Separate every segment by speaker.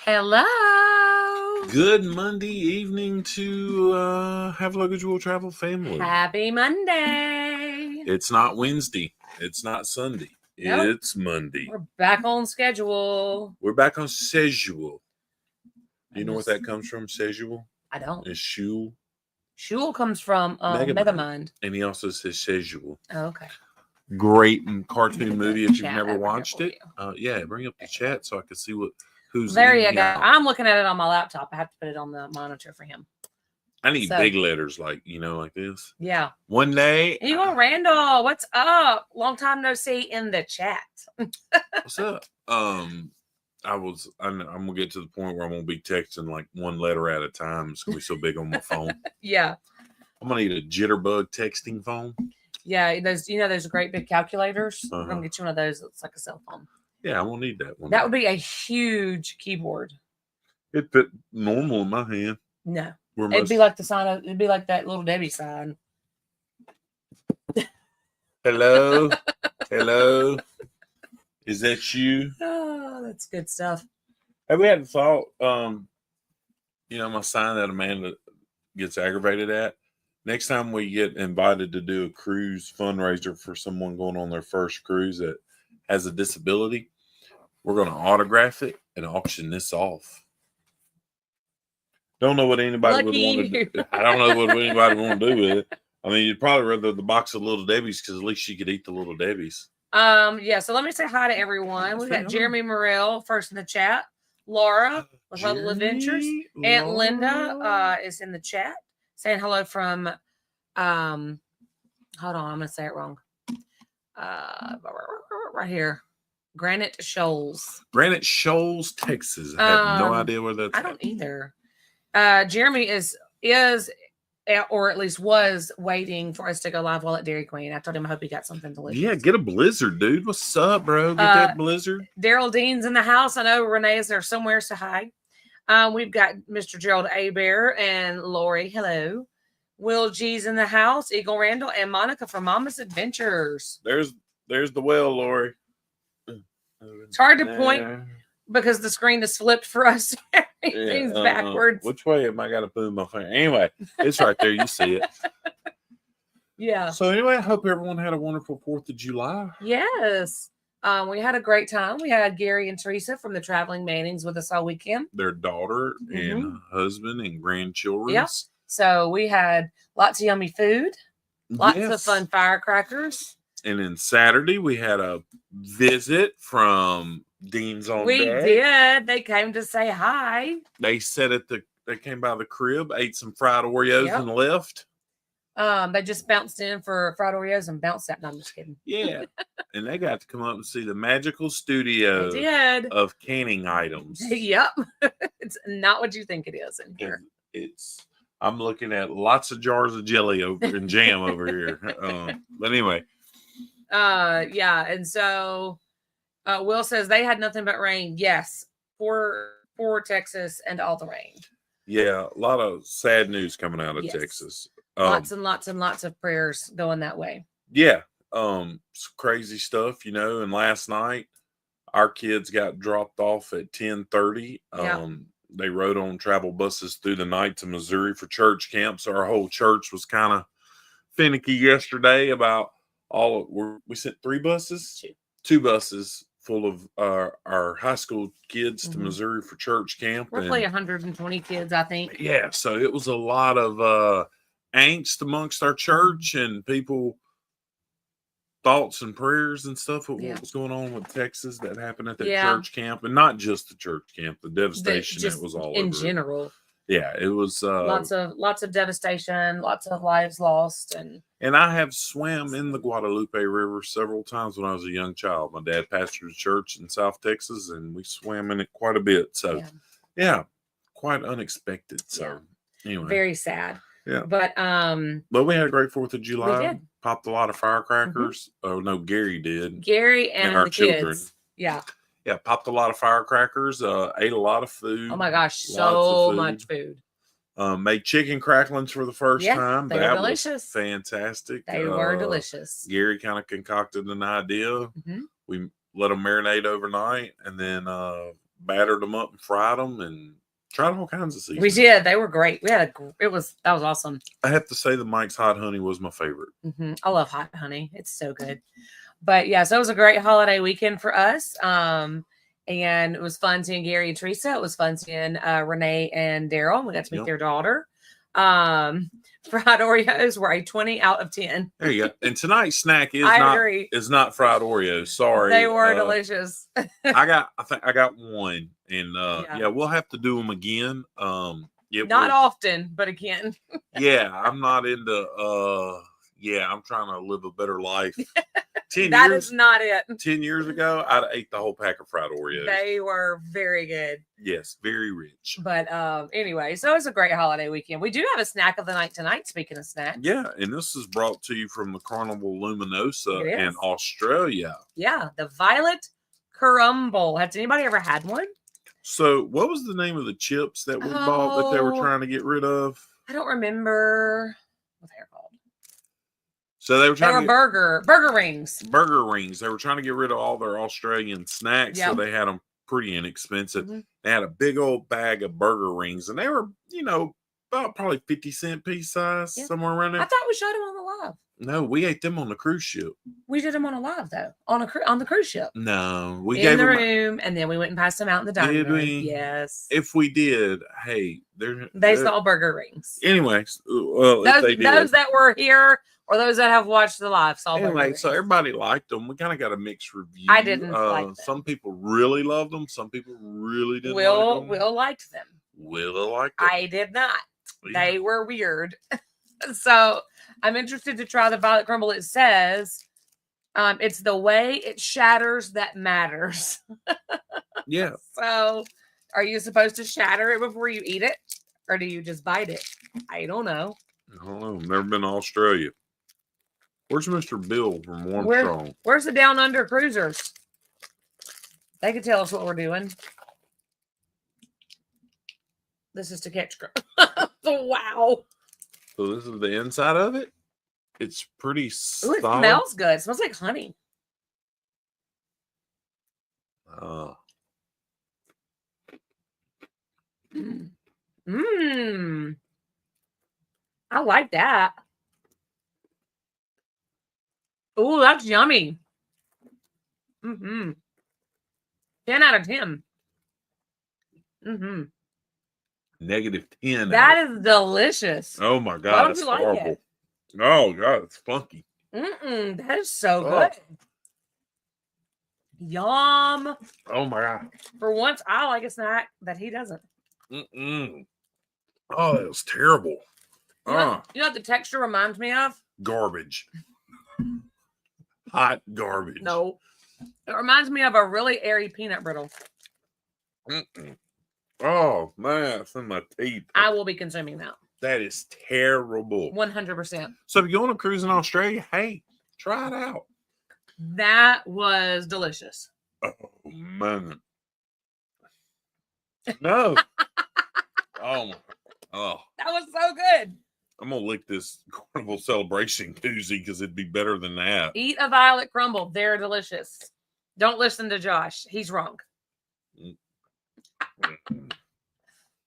Speaker 1: Hello.
Speaker 2: Good Monday evening to Have Luggage Will Travel family.
Speaker 1: Happy Monday.
Speaker 2: It's not Wednesday. It's not Sunday.
Speaker 1: Nope.
Speaker 2: It's Monday.
Speaker 1: We're back on schedule.
Speaker 2: We're back on schedule. Do you know what that comes from, schedule?
Speaker 1: I don't.
Speaker 2: It's Shul.
Speaker 1: Shul comes from Megamind.
Speaker 2: And he also says schedule.
Speaker 1: Oh, okay.
Speaker 2: Great cartoon movie if you've
Speaker 1: Chat
Speaker 2: never
Speaker 1: over here
Speaker 2: watched
Speaker 1: for
Speaker 2: it. Yeah, bring up the chat so I can see who's
Speaker 1: There
Speaker 2: in
Speaker 1: you
Speaker 2: and
Speaker 1: go.
Speaker 2: out.
Speaker 1: I'm looking at it on my laptop. I have to put it on the monitor for him.
Speaker 2: I need big letters like this.
Speaker 1: Yeah.
Speaker 2: One day.
Speaker 1: Hey, Randall, what's up? Long time no see in the chat.
Speaker 2: What's up? I'm gonna get to the point where I'm gonna be texting like one letter at a time. It's gonna be so big on my phone.
Speaker 1: Yeah.
Speaker 2: I'm gonna need a jitterbug texting phone.
Speaker 1: Yeah, those great big calculators. We're gonna get you one of those. It's like a cell phone.
Speaker 2: Yeah, I won't need that one.
Speaker 1: That would be a huge keyboard.
Speaker 2: It fit normal in my hand.
Speaker 1: No. It'd be like the sign of, it'd be like that little Debbie sign.
Speaker 2: Hello? Hello? Is that you?
Speaker 1: Oh, that's good stuff.
Speaker 2: Have we had thought, my sign that Amanda gets aggravated at? Next time we get invited to do a cruise fundraiser for someone going on their first cruise that has a disability, we're going to autograph it and auction this off. Don't know what anybody would want to do. I don't know what anybody would want to do with it. I mean, you'd probably rather the box of Little Debbie's because at least she could eat the Little Debbie's.
Speaker 1: Yeah, so let me say hi to everyone. We've got Jeremy Morrell first in the chat. Laura with Little Adventures. Aunt Linda is in the chat saying hello from hold on, I'm gonna say it wrong. Right here. Granite Shoals.
Speaker 2: Granite Shoals, Texas. I have no idea where that's
Speaker 1: I don't either. Jeremy is or at least was waiting for us to go live while at Dairy Queen. I told him I hope he got something delicious.
Speaker 2: Yeah, get a blizzard, dude. What's up, bro? Get that blizzard.
Speaker 1: Daryl Dean's in the house. I know Renee is there somewhere, so hi. We've got Mr. Gerald Abear and Lori. Hello. Will G's in the house. Eagle Randall and Monica from Mama's Adventures.
Speaker 2: There's the well, Lori.
Speaker 1: It's hard to point because the screen is flipped for us. Everything's backwards.
Speaker 2: Which way am I got to move my finger? Anyway, it's right there. You see it.
Speaker 1: Yeah.
Speaker 2: So anyway, I hope everyone had a wonderful 4th of July.
Speaker 1: Yes. We had a great time. We had Gary and Teresa from the Traveling Mannings with us all weekend.
Speaker 2: Their daughter and husband and grandchildren.
Speaker 1: Yeah. So we had lots of yummy food, lots of fun firecrackers.
Speaker 2: And then Saturday we had a visit from Dean's on
Speaker 1: We
Speaker 2: Deck.
Speaker 1: did. They came to say hi.
Speaker 2: They they came by the crib, ate some fried Oreos and left.
Speaker 1: They just bounced in for fried Oreos and bounced out. No, I'm just kidding.
Speaker 2: Yeah. And they got to come up and see the magical studio of canning items.
Speaker 1: Yep. It's not what you think it is in here.
Speaker 2: I'm looking at lots of jars of jelly and jam over here. But anyway.
Speaker 1: Yeah. And so Will says they had nothing but rain. Yes. For Texas and all the rain.
Speaker 2: Yeah. A lot of sad news coming out of Texas.
Speaker 1: Lots and lots and lots of prayers going that way.
Speaker 2: Yeah. Some crazy stuff, and last night our kids got dropped off at 10:30. They rode on travel buses through the night to Missouri for church camp. So our whole church was kind of finicky yesterday about we sent 3 buses, 2 buses full of our high school kids to Missouri for church camp.
Speaker 1: Roughly 120 kids, I think.
Speaker 2: Yeah. So it was a lot of angst amongst our church and people thoughts and prayers and stuff of what was going on with Texas that happened at the church camp, and not just the church camp, the devastation that was all
Speaker 1: in
Speaker 2: over
Speaker 1: general.
Speaker 2: Yeah, it was
Speaker 1: lots of devastation, lots of lives lost,
Speaker 2: and I have swam in the Guadalupe River several times when I was a young child. My dad pastored a church in South Texas, and we swam in it quite a bit. So, quite unexpected. So, anyway,
Speaker 1: very sad.
Speaker 2: Yeah,
Speaker 1: but
Speaker 2: we had a great 4th of July. We did. Popped a lot of firecrackers. Oh no, Gary did.
Speaker 1: Gary and
Speaker 2: our
Speaker 1: the
Speaker 2: children.
Speaker 1: Kids. Yeah.
Speaker 2: Yeah, popped a lot of firecrackers. Ate a lot of food.
Speaker 1: Oh my gosh, so much food.
Speaker 2: Made chicken cracklings for the first time.
Speaker 1: They were delicious.
Speaker 2: Fantastic.
Speaker 1: They were delicious.
Speaker 2: Gary kind of concocted an idea. We let them marinate overnight, and then battered them up and fried them and tried all kinds of seasonings.
Speaker 1: We did. They were great. That was awesome.
Speaker 2: I have to say the Mike's Hot Honey was my favorite.
Speaker 1: I love hot honey. It's so good. But yeah, so it was a great holiday weekend for us. And it was fun seeing Gary and Teresa. It was fun seeing Renee and Daryl. We got to meet their daughter. Fried Oreos were a 20 out of 10.
Speaker 2: There you go. And tonight's snack is not fried Oreos. Sorry.
Speaker 1: They were delicious.
Speaker 2: I got one. And we'll have to do them again.
Speaker 1: Not often, but again.
Speaker 2: Yeah, I'm not into I'm trying to live a better life.
Speaker 1: That is not it.
Speaker 2: 10 years ago, I'd ate the whole pack of fried Oreos.
Speaker 1: They were very good.
Speaker 2: Yes, very rich.
Speaker 1: But anyway, so it was a great holiday weekend. We do have a snack of the night tonight, speaking of snacks.
Speaker 2: Yeah, and this is brought to you from the Carnival Luminosa in Australia.
Speaker 1: Yeah, the Violet Crumble. Has anybody ever had one?
Speaker 2: So what was the name of the chips that we bought that they were trying to get rid of?
Speaker 1: I don't remember what they're called.
Speaker 2: So they were
Speaker 1: burger rings.
Speaker 2: Burger rings. They were trying to get rid of all their Australian snacks, so they had them pretty inexpensive. Mm-hmm. They had a big old bag of burger rings, and they were, about probably 50-cent piece size, somewhere around there.
Speaker 1: I thought we showed them on the live.
Speaker 2: No, we ate them on the cruise ship.
Speaker 1: We did them on a live though, on the cruise ship.
Speaker 2: No, we
Speaker 1: gave them in the room, and then we went and passed them out in the dining room. Yes.
Speaker 2: If we did, hey,
Speaker 1: they saw burger rings.
Speaker 2: Anyways, well,
Speaker 1: those that were here or those that have watched the live saw burger rings.
Speaker 2: So everybody liked them. We kind of got a mixed review.
Speaker 1: I didn't like them.
Speaker 2: Some people really loved them. Some people really didn't.
Speaker 1: Will liked them.
Speaker 2: Will liked them.
Speaker 1: I did not. Yeah. They were weird. So I'm interested to try the Violet Crumble. It says it's the way it shatters that matters.
Speaker 2: Yeah.
Speaker 1: So are you supposed to shatter it before you eat it? Or do you just bite it? I don't know.
Speaker 2: Never been to Australia. Where's Mr. Bill from Armstrong?
Speaker 1: Where's the Down Under cruisers? They could tell us what we're doing. This is to catch. Wow.
Speaker 2: So this is the inside of it. It's pretty solid.
Speaker 1: Ooh, it smells good. It smells like honey. I like that. Oh, that's yummy. 10 out of 10.
Speaker 2: -10.
Speaker 1: That is delicious.
Speaker 2: Oh my God, it's horrible. Oh God, it's funky.
Speaker 1: That is so good. Yum.
Speaker 2: Oh my God.
Speaker 1: For once, I like a snack that he doesn't.
Speaker 2: Oh, that was terrible.
Speaker 1: You know what the texture reminds me of?
Speaker 2: Garbage. Hot garbage.
Speaker 1: No. It reminds me of a really airy peanut brittle.
Speaker 2: Oh, man, it's in my teeth.
Speaker 1: I will be consuming that.
Speaker 2: That is terrible.
Speaker 1: 100%.
Speaker 2: So if you're going to cruise in Australia, hey, try it out.
Speaker 1: That was delicious.
Speaker 2: Oh, man. No. Oh.
Speaker 1: That was so good.
Speaker 2: I'm going to lick this Carnival Celebration koozie because it'd be better than that.
Speaker 1: Eat a Violet Crumble. They're delicious. Don't listen to Josh. He's wrong.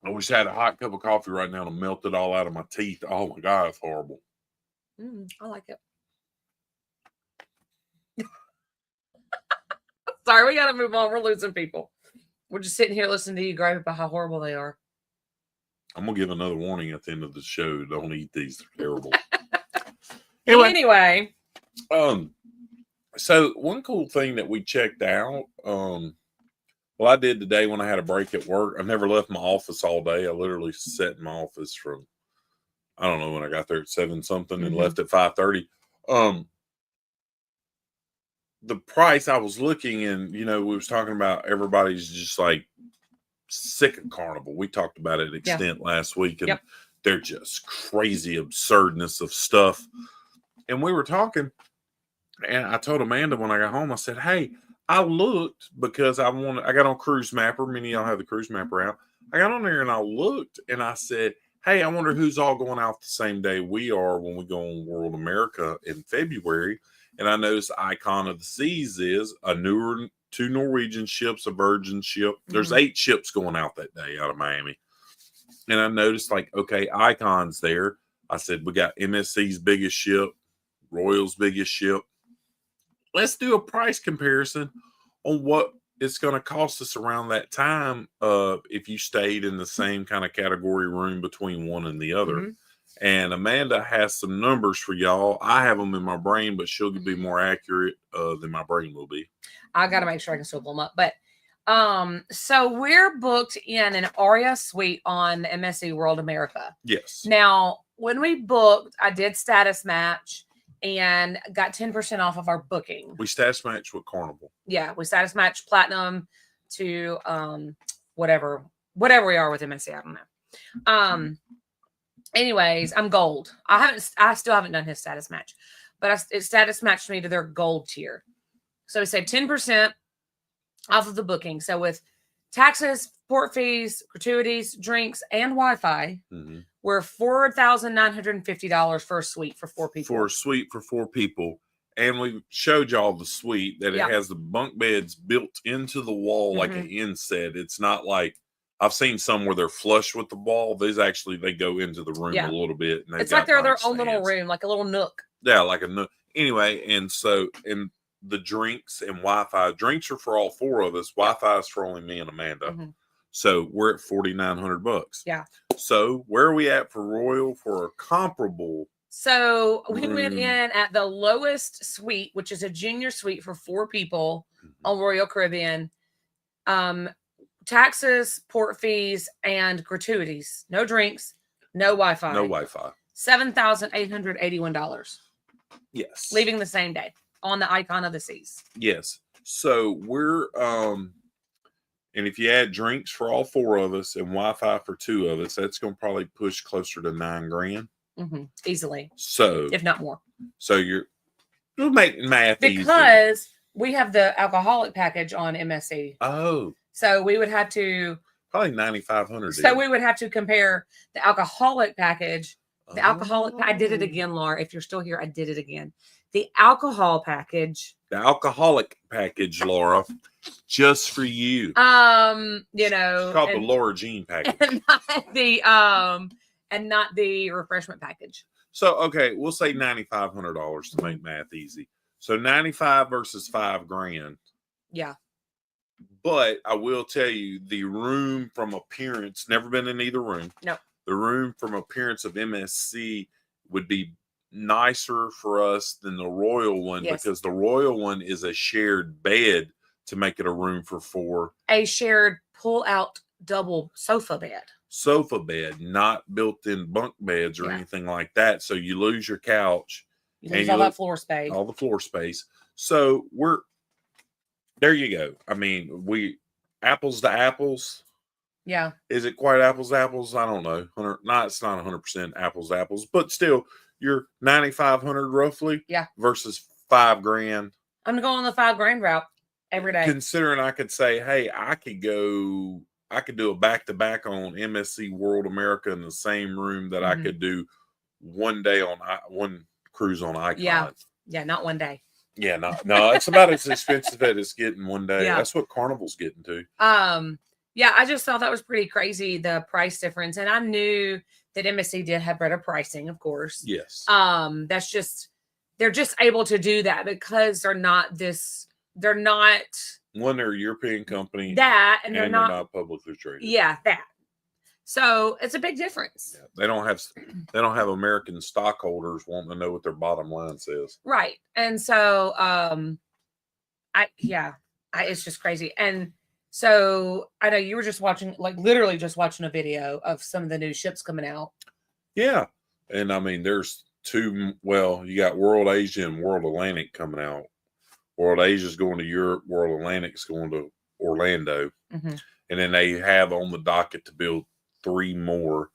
Speaker 2: I wish I had a hot cup of coffee right now to melt it all out of my teeth. Oh my God, it's horrible.
Speaker 1: I like it. Sorry, we got to move on. We're losing people. We're just sitting here listening to you gripe about how horrible they are.
Speaker 2: I'm going to give another warning at the end of the show. Don't eat these. They're terrible.
Speaker 1: Anyway.
Speaker 2: So one cool thing that we checked out, I did today when I had a break at work. I never left my office all day. I literally sat in my office from, I don't know, when I got there at 7 something and left at 5:30. The price I was looking and, we was talking about everybody's just like sick of Carnival. We talked about it extent last week and they're just crazy absurdness of stuff. And we were talking and I told Amanda when I got home, I said, hey, I looked because I got on Cruise Mapper. Many of y'all have the Cruise Mapper out. I got on there and I looked and I said, hey, I wonder who's all going out the same day we are when we go on World America in February. And I noticed Icon of the Seas is a newer 2 Norwegian ships, a Virgin ship. There's 8 ships going out that day out of Miami. And I noticed, like, okay, Icon's there. I said, we got MSC's biggest ship, Royal's biggest ship. Let's do a price comparison on what it's going to cost us around that time if you stayed in the same kind of category room between one and the other. And Amanda has some numbers for y'all. I have them in my brain, but she'll be more accurate than my brain will be.
Speaker 1: I got to make sure I can still pull them up. But so we're booked in an Aria suite on MSC World America.
Speaker 2: Yes.
Speaker 1: Now, when we booked, I did status match and got 10% off of our booking.
Speaker 2: We status match with Carnival.
Speaker 1: Yeah, we status match platinum to whatever we are with MSC. I don't know. Anyways, I'm gold. I still haven't done his status match, but it status matched me to their gold tier. So we saved 10% off of the booking. So with taxes, port fees, gratuities, drinks, and Wi-Fi, we're $4,950 for a suite for 4 people.
Speaker 2: For a suite for 4 people. And we showed y'all the suite that it has the bunk beds built into the wall like an inset. It's not like I've seen some where they're flush with the wall. These actually, they go into the room a little bit. And
Speaker 1: it's like they're their own little room, like a little nook.
Speaker 2: Yeah, like a nook. Anyway, and so, and the drinks and Wi-Fi. Drinks are for all 4 of us. Wi-Fi is for only me and Amanda. So we're at $4,900.
Speaker 1: Yeah.
Speaker 2: So where are we at for Royal for a comparable?
Speaker 1: So we went in at the lowest suite, which is a junior suite for 4 people on Royal Caribbean. Taxes, port fees, and gratuities. No drinks, no Wi-Fi.
Speaker 2: No Wi-Fi.
Speaker 1: $7,881.
Speaker 2: Yes.
Speaker 1: Leaving the same day on the Icon of the Seas.
Speaker 2: Yes. So we're and if you add drinks for all 4 of us and Wi-Fi for 2 of us, that's going to probably push closer to $9,000.
Speaker 1: Easily.
Speaker 2: So
Speaker 1: if not more.
Speaker 2: So you're making math
Speaker 1: because easy. We have the alcoholic package on MSC.
Speaker 2: Oh.
Speaker 1: So we would have to
Speaker 2: probably $9,500.
Speaker 1: So we would have to compare the alcoholic package. The alcoholic. I did it again, Laura. If you're still here, I did it again. The alcohol package.
Speaker 2: The alcoholic package, Laura, just for you.
Speaker 1: You know,
Speaker 2: it's called the Laura Jean package,
Speaker 1: and not the refreshment package.
Speaker 2: So okay, we'll say $9,500 to make math easy. So 95 versus $5,000.
Speaker 1: Yeah.
Speaker 2: But I will tell you, the room from appearance, never been in either room.
Speaker 1: No.
Speaker 2: The room from appearance of MSC would be nicer for us than the Royal one because the Royal one is a shared bed to make it a room for 4.
Speaker 1: A shared pull-out double sofa bed.
Speaker 2: Sofa bed, not built-in bunk beds or anything like that. So you lose your couch.
Speaker 1: You lose all that floor space.
Speaker 2: All the floor space. So there you go. I mean, apples to apples.
Speaker 1: Yeah.
Speaker 2: Is it quite apples to apples? I don't know. It's not 100% apples to apples, but still, you're 9,500 roughly.
Speaker 1: Yeah.
Speaker 2: Versus $5,000.
Speaker 1: I'm going the $5,000 route every day.
Speaker 2: Considering I could say, hey, I could do a back-to-back on MSC World America in the same room that I could do one day on one cruise on Icon.
Speaker 1: Yeah, not one day.
Speaker 2: Yeah, no, it's about as expensive as it's getting one day.
Speaker 1: Yeah.
Speaker 2: That's what Carnival's getting to.
Speaker 1: Yeah, I just thought that was pretty crazy, the price difference. And I knew that MSC did have better pricing, of course.
Speaker 2: Yes.
Speaker 1: They're just able to do that because they're not
Speaker 2: one, they're a European company.
Speaker 1: That and
Speaker 2: they're not publicly traded.
Speaker 1: Yeah, that. So it's a big difference.
Speaker 2: Yeah, they don't have American stockholders wanting to know what their bottom line says.
Speaker 1: Right. And so it's just crazy. And so I know you were just watching, like literally just watching a video of some of the new ships coming out.
Speaker 2: Yeah. And I mean, there's 2, you got World Asia and World Atlantic coming out. World Asia's going to Europe, World Atlantic's going to Orlando. And then they have on the docket to build 3 more.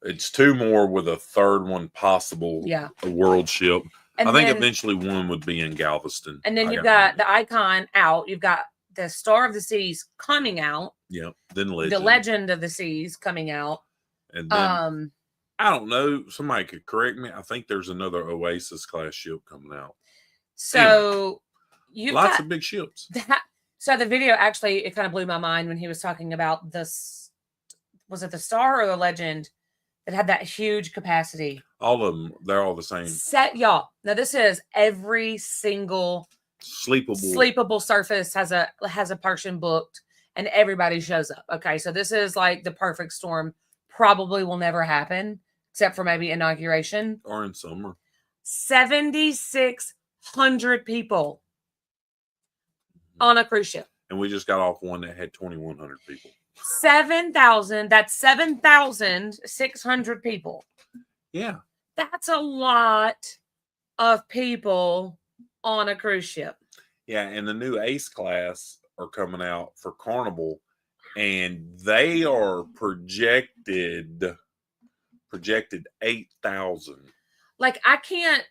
Speaker 2: It's 2 more with a 3rd one possible.
Speaker 1: Yeah.
Speaker 2: A world ship.
Speaker 1: And
Speaker 2: I think eventually one would be in Galveston.
Speaker 1: And then you've got the Icon out. You've got the Star of the Seas coming out.
Speaker 2: Yeah. Then Legend.
Speaker 1: The Legend of the Seas coming out.
Speaker 2: And then I don't know. Somebody could correct me. I think there's another Oasis class ship coming out.
Speaker 1: So
Speaker 2: lots of big ships.
Speaker 1: So the video actually, it kind of blew my mind when he was talking about this. Was it the Star or the Legend that had that huge capacity?
Speaker 2: All of them, they're all the same.
Speaker 1: Y'all. Now this is every single sleepable surface has a person booked, and everybody shows up. Okay, so this is like the perfect storm. Probably will never happen except for maybe inauguration
Speaker 2: or in summer.
Speaker 1: 7,600 people on a cruise ship.
Speaker 2: And we just got off one that had 2,100 people.
Speaker 1: 7,000. That's 7,600 people.
Speaker 2: Yeah.
Speaker 1: That's a lot of people on a cruise ship.
Speaker 2: Yeah. And the new Ace class are coming out for Carnival, and they are projected 8,000.
Speaker 1: Like, I can't.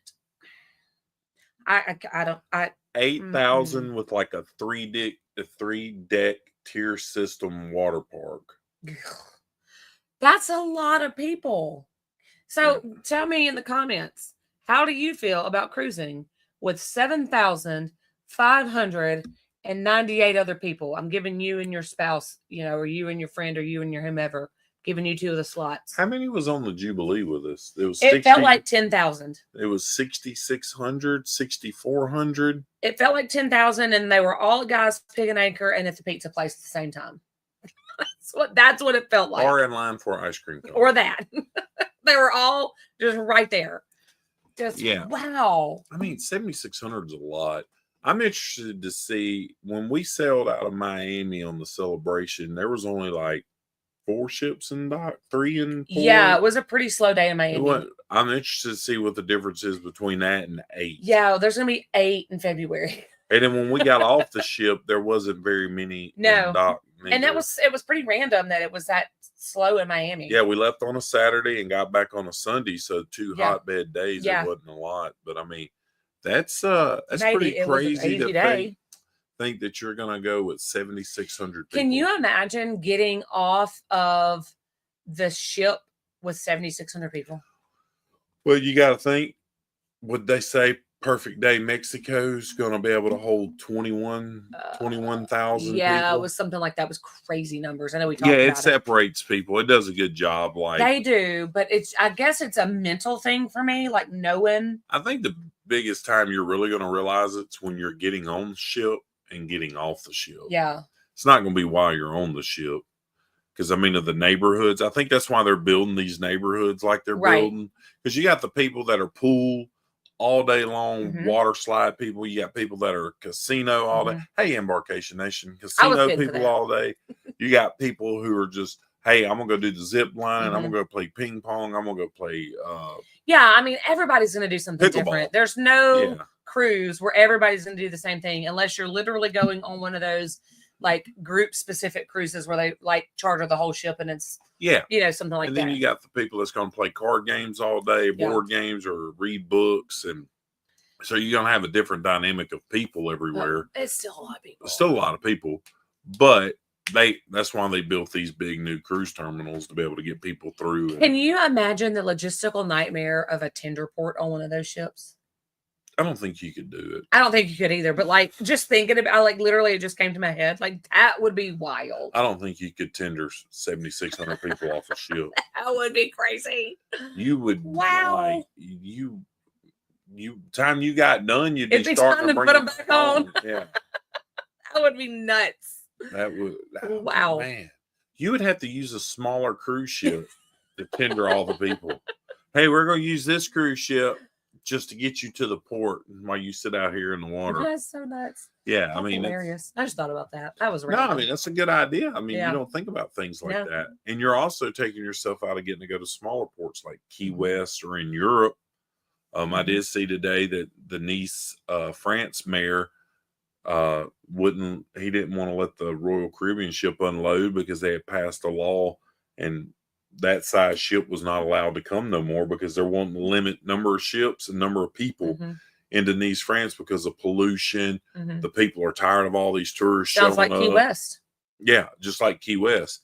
Speaker 1: I don't.
Speaker 2: 8,000 with like a three deck tier system water park.
Speaker 1: That's a lot of people. So tell me in the comments, how do you feel about cruising with 7,598 other people? I'm giving you and your spouse, or you and your friend, or you and your whomever, giving you 2 of the slots.
Speaker 2: How many was on the Jubilee with us?
Speaker 1: It felt like 10,000.
Speaker 2: It was 6,600, 6,400.
Speaker 1: It felt like 10,000, and they were all guys picking anchor and at the pizza place at the same time. That's what it felt like.
Speaker 2: Or in line for ice cream cone.
Speaker 1: Or that. They were all just right there. Wow.
Speaker 2: I mean, 7,600 is a lot. I'm interested to see when we sailed out of Miami on the Celebration, there was only like 4 ships in dock, 3 and 4.
Speaker 1: Yeah, it was a pretty slow day in Miami.
Speaker 2: I'm interested to see what the difference is between that and 8.
Speaker 1: Yeah, there's going to be 8 in February.
Speaker 2: And then when we got off the ship, there wasn't very many in dock.
Speaker 1: And it was pretty random that it was that slow in Miami.
Speaker 2: Yeah, we left on a Saturday and got back on a Sunday, so 2 hotbed days. It wasn't a lot, but I mean, that's pretty crazy to think that you're going to go with 7,600 people.
Speaker 1: Can you imagine getting off of the ship with 7,600 people?
Speaker 2: Well, you got to think, would they say perfect day Mexico's going to be able to hold 21,000
Speaker 1: yeah,
Speaker 2: people?
Speaker 1: It was something like that. It was crazy numbers. I know we talked about
Speaker 2: it separates people. It does a good job. Like
Speaker 1: they do, but I guess it's a mental thing for me, like knowing.
Speaker 2: I think the biggest time you're really going to realize it's when you're getting on the ship and getting off the ship.
Speaker 1: Yeah.
Speaker 2: It's not going to be while you're on the ship. Because, I mean, of the neighborhoods, I think that's why they're building these neighborhoods like they're building. Because you got the people that are pool all day long, water slide people. You got people that are casino all day. Hey, Embarkation Nation, casino people all day. You got people who are just, hey, I'm going to go do the zip line. I'm going to go play ping pong. I'm going to go play.
Speaker 1: Yeah, I mean, everybody's going to do something different. There's no cruise where everybody's going to do the same thing unless you're literally going on one of those like group specific cruises where they like charter the whole ship and it's something like that.
Speaker 2: And then you got the people that's going to play card games all day, board games, or read books, and so you're going to have a different dynamic of people everywhere.
Speaker 1: It's still a lot of people.
Speaker 2: It's still a lot of people, but that's why they built these big new cruise terminals to be able to get people through.
Speaker 1: Can you imagine the logistical nightmare of a tender port on one of those ships?
Speaker 2: I don't think you could do it.
Speaker 1: I don't think you could either. But like just thinking about, like literally, it just came to my head. Like that would be wild.
Speaker 2: I don't think you could tender 7,600 people off a ship.
Speaker 1: That would be crazy.
Speaker 2: You would.
Speaker 1: Wow.
Speaker 2: Like, you time you got done, you'd be starting to
Speaker 1: put them back on.
Speaker 2: Yeah.
Speaker 1: That would be nuts.
Speaker 2: That would.
Speaker 1: Wow.
Speaker 2: Man, you would have to use a smaller cruise ship to tender all the people. Hey, we're going to use this cruise ship just to get you to the port while you sit out here in the water.
Speaker 1: That's so nuts.
Speaker 2: Yeah,
Speaker 1: that's
Speaker 2: I mean,
Speaker 1: hilarious. I just thought about that. That was
Speaker 2: random. No, I mean, that's a good idea. I mean,
Speaker 1: you
Speaker 2: don't think about things like that. And you're also taking yourself out of getting to go to smaller ports like Key West or in Europe. I did see today that the Nice, France mayor didn't want to let the Royal Caribbean ship unload because they had passed a law and that size ship was not allowed to come no more because they're wanting to limit number of ships and number of people into Nice, France because of pollution. The people are tired of all these tourists
Speaker 1: Sounds
Speaker 2: showing
Speaker 1: like Key West.
Speaker 2: Yeah, just like Key West.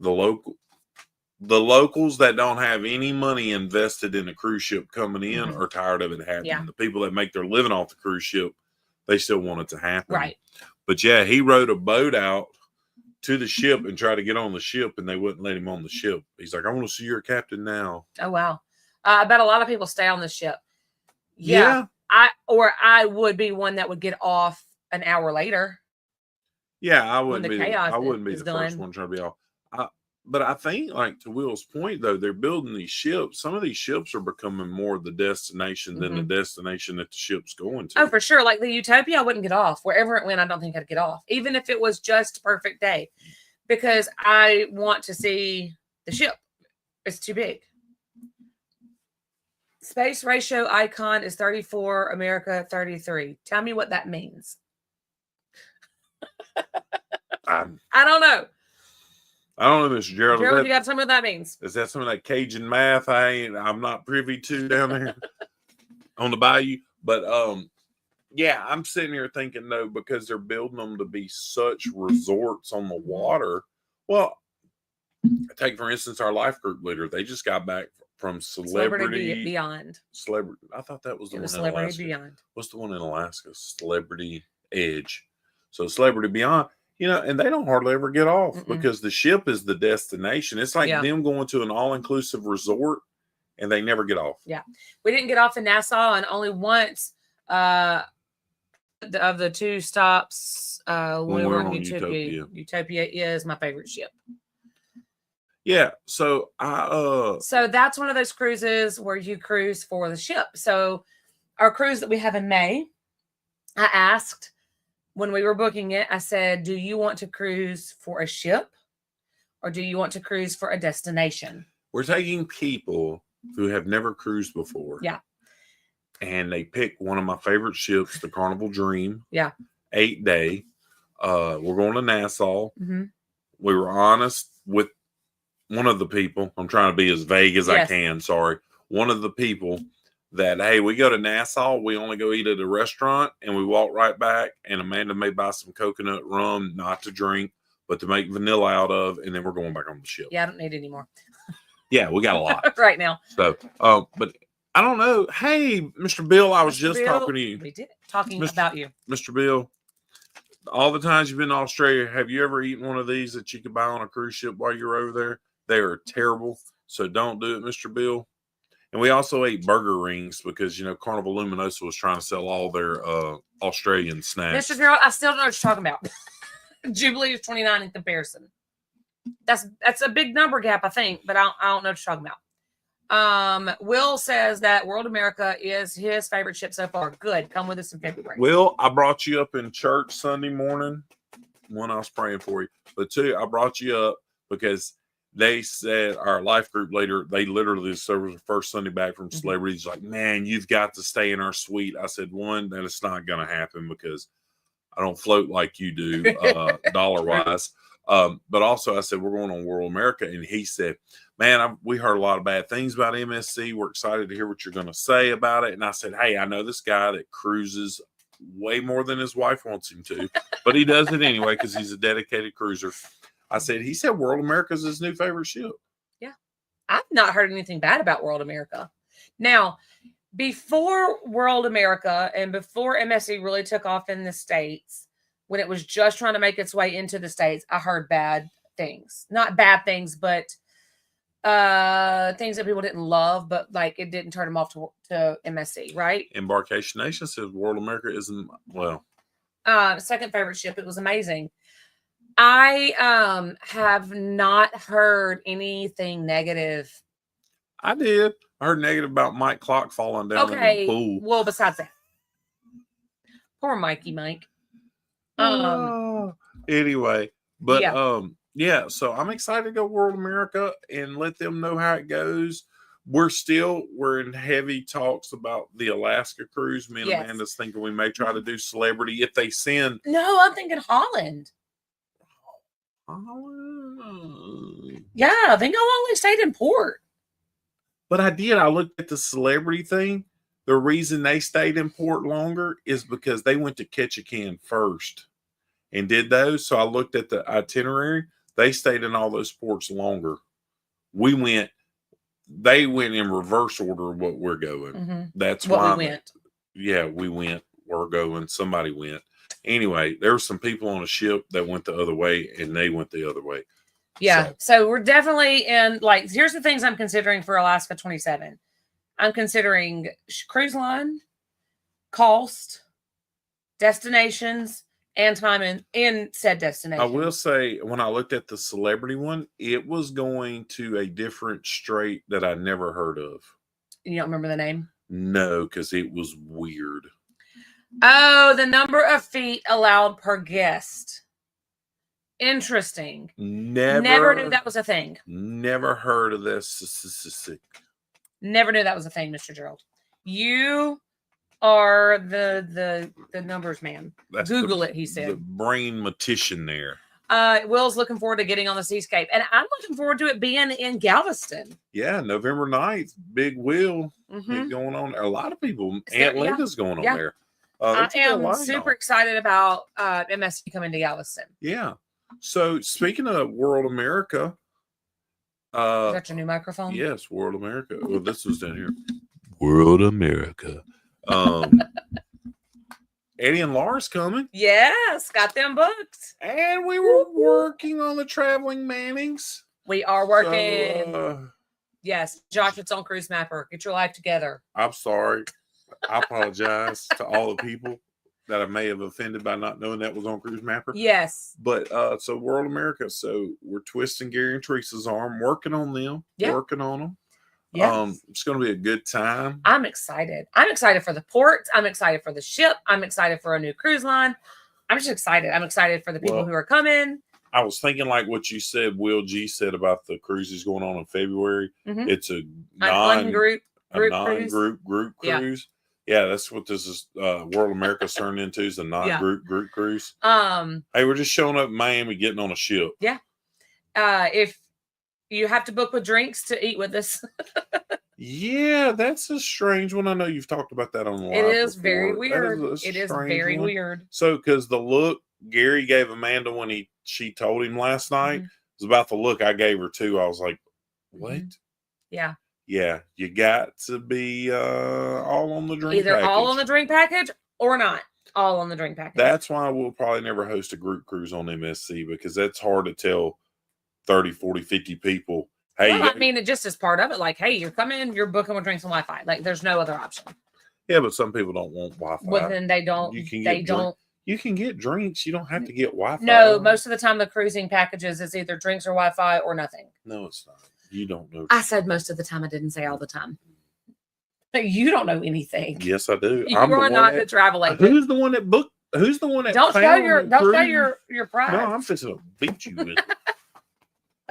Speaker 2: The locals that don't have any money invested in a cruise ship coming in are tired of it happening. Yeah. The people that make their living off the cruise ship, they still want it to happen.
Speaker 1: Right.
Speaker 2: But yeah, he rowed a boat out to the ship and tried to get on the ship, and they wouldn't let him on the ship. He's like, I want to see your captain now.
Speaker 1: Oh, wow. I bet a lot of people stay on the ship.
Speaker 2: Yeah.
Speaker 1: I would be one that would get off an hour later.
Speaker 2: Yeah, I wouldn't be
Speaker 1: the
Speaker 2: first one trying to be off. But I think, like, to Will's point, though, they're building these ships. Some of these ships are becoming more the destination than the destination that the ship's going to.
Speaker 1: Oh, for sure. Like the Utopia, I wouldn't get off. Wherever it went, I don't think I'd get off, even if it was just a perfect day, because I want to see the ship. It's too big. Space ratio icon is 34, America 33. Tell me what that means. I don't know.
Speaker 2: I don't know, Mr. Gerald.
Speaker 1: Gerald, you got to tell me what that means.
Speaker 2: Is that some of that Cajun math I'm not privy to down there on the bayou? But yeah, I'm sitting here thinking, no, because they're building them to be such resorts on the water. Well, take for instance our life group leader. They just got back from Celebrity
Speaker 1: Beyond.
Speaker 2: I thought that was the one in
Speaker 1: Celebrity
Speaker 2: Alaska.
Speaker 1: Beyond.
Speaker 2: What's the one in Alaska? Celebrity Edge. So Celebrity Beyond. You know, and they don't hardly ever get off because the ship is the destination. It's like them going to an all-inclusive resort, and they never get off.
Speaker 1: Yeah. We didn't get off in Nassau, and only once of the two stops when we were in Utopia. Utopia is my favorite ship.
Speaker 2: Yeah. So
Speaker 1: So that's one of those cruises where you cruise for the ship. So our cruise that we have in May, I asked, when we were booking it, I said, do you want to cruise for a ship or do you want to cruise for a destination?
Speaker 2: We're taking people who have never cruised before.
Speaker 1: Yeah.
Speaker 2: And they pick one of my favorite ships, the Carnival Dream.
Speaker 1: Yeah.
Speaker 2: 8-day. We're going to Nassau.
Speaker 1: Mm-hmm.
Speaker 2: We were honest with one of the people. I'm trying to be as vague as I can. Sorry. One of the people that, hey, we go to Nassau, we only go eat at a restaurant, and we walk right back, and Amanda may buy some coconut rum, not to drink, but to make vanilla out of, and then we're going back on the ship.
Speaker 1: Yeah, I don't need any more.
Speaker 2: Yeah, we got a lot.
Speaker 1: Right now.
Speaker 2: So, but I don't know. Hey, Mr. Bill, I was just talking to you.
Speaker 1: We did. Talking about you.
Speaker 2: Mr. Bill, all the times you've been to Australia, have you ever eaten one of these that you could buy on a cruise ship while you're over there? They are terrible, so don't do it, Mr. Bill. And we also ate burger rings because, you know, Carnival Luminosa was trying to sell all their Australian snacks.
Speaker 1: Mr. Gerald, I still don't know what you're talking about. Jubilee is 29 in comparison. That's a big number gap, I think, but I don't know what you're talking about. Will says that World America is his favorite ship so far. Good. Come with us in February.
Speaker 2: Will, I brought you up in church Sunday morning. One, I was praying for you. But two, I brought you up because they said our life group leader, they literally served the first Sunday back from Celebrities. Like, man, you've got to stay in our suite. I said, one, that it's not going to happen because I don't float like you do, dollar wise. But also I said, we're going on World America. And he said, man, we heard a lot of bad things about MSC. We're excited to hear what you're going to say about it. And I said, hey, I know this guy that cruises way more than his wife wants him to, but he does it anyway because he's a dedicated cruiser. I said, he said World America is his new favorite ship.
Speaker 1: Yeah. I've not heard anything bad about World America. Now, before World America and before MSC really took off in the States, when it was just trying to make its way into the States, I heard bad things. Not bad things, but things that people didn't love, but like it didn't turn them off to MSC, right?
Speaker 2: Embarkation Nation says World America isn't, well.
Speaker 1: Second favorite ship. It was amazing. I have not heard anything negative.
Speaker 2: I did. I heard negative about Mike Clock falling down in the pool.
Speaker 1: Well, besides that. Poor Mike.
Speaker 2: Anyway, but yeah, so I'm excited to go World America and let them know how it goes. We're in heavy talks about the Alaska cruise. Me and Amanda's thinking we may try to do Celebrity if they send.
Speaker 1: No, I'm thinking Holland. Yeah, I think I only stayed in port.
Speaker 2: But I did. I looked at the Celebrity thing. The reason they stayed in port longer is because they went to Ketchikan first and did those. So I looked at the itinerary. They stayed in all those ports longer. They went in reverse order of what we're going. That's why
Speaker 1: we went.
Speaker 2: Yeah, we went. We're going. Somebody went. Anyway, there were some people on a ship that went the other way, and they went the other way.
Speaker 1: Yeah. So we're definitely in, like, here's the things I'm considering for Alaska 27. I'm considering cruise line, cost, destinations, and time in said destination.
Speaker 2: I will say, when I looked at the celebrity one, it was going to a different strait that I never heard of.
Speaker 1: You don't remember the name?
Speaker 2: No, because it was weird.
Speaker 1: Oh, the number of feet allowed per guest. Interesting. Never knew that was a thing.
Speaker 2: Never heard of this.
Speaker 1: Never knew that was a thing, Mr. Gerald. You are the numbers man.
Speaker 2: That's
Speaker 1: Google it, he said.
Speaker 2: The brain matician there.
Speaker 1: Will's looking forward to getting on the Seascape. And I'm looking forward to it being in Galveston.
Speaker 2: Yeah, November 9th. Big Will going on. A lot of people. Aunt Linda's going on there.
Speaker 1: I am super excited about MSC coming to Galveston.
Speaker 2: Yeah. So speaking of World America.
Speaker 1: Is that your new microphone?
Speaker 2: Yes, World America. Well, this was down here. World America. Eddie and Laura's coming.
Speaker 1: Yes, got them booked.
Speaker 2: And we were working on the Traveling Mannings.
Speaker 1: We are working. Yes, Josh, it's on Cruise Mapper. Get your life together.
Speaker 2: I'm sorry. I apologize to all the people that I may have offended by not knowing that was on Cruise Mapper.
Speaker 1: Yes.
Speaker 2: But so World America. So we're twisting Gary and Teresa's arm, working on them, working on them. Yes. It's going to be a good time.
Speaker 1: I'm excited. I'm excited for the ports. I'm excited for the ship. I'm excited for a new cruise line. I'm just excited. I'm excited for the people who are coming.
Speaker 2: I was thinking like what you said, Will G said about the cruises going on in February. It's a non-group cruise. Yeah, that's what this is. World America's turned into, is a non-group cruise. Hey, we're just showing up in Miami, getting on a ship.
Speaker 1: Yeah. If you have to book with drinks to eat with us.
Speaker 2: Yeah, that's a strange one. I know you've talked about that on the live.
Speaker 1: It is very weird. It is very weird.
Speaker 2: So, because the look Gary gave Amanda when she told him last night was about the look I gave her too. I was like, what?
Speaker 1: Yeah.
Speaker 2: Yeah, you got to be all on the drink
Speaker 1: Either
Speaker 2: package.
Speaker 1: all on the drink package or not all on the drink package.
Speaker 2: That's why we'll probably never host a group cruise on MSC, because that's hard to tell 30, 40, 50 people. Hey,
Speaker 1: well, I mean, it just is part of it. Like, hey, you're coming, you're booking with drinks and Wi-Fi. Like, there's no other option.
Speaker 2: Yeah, but some people don't want Wi-Fi.
Speaker 1: Well, then they don't. You
Speaker 2: can get drinks. You don't have to get Wi-Fi.
Speaker 1: No, most of the time the cruising packages is either drinks or Wi-Fi or nothing.
Speaker 2: No, it's not. You don't know.
Speaker 1: I said most of the time. I didn't say all the time. You don't know anything.
Speaker 2: Yes, I do.
Speaker 1: You are not the travel agent.
Speaker 2: Who's the one that booked? Who's the one that
Speaker 1: don't show your pride?
Speaker 2: No, I'm just gonna beat you with it.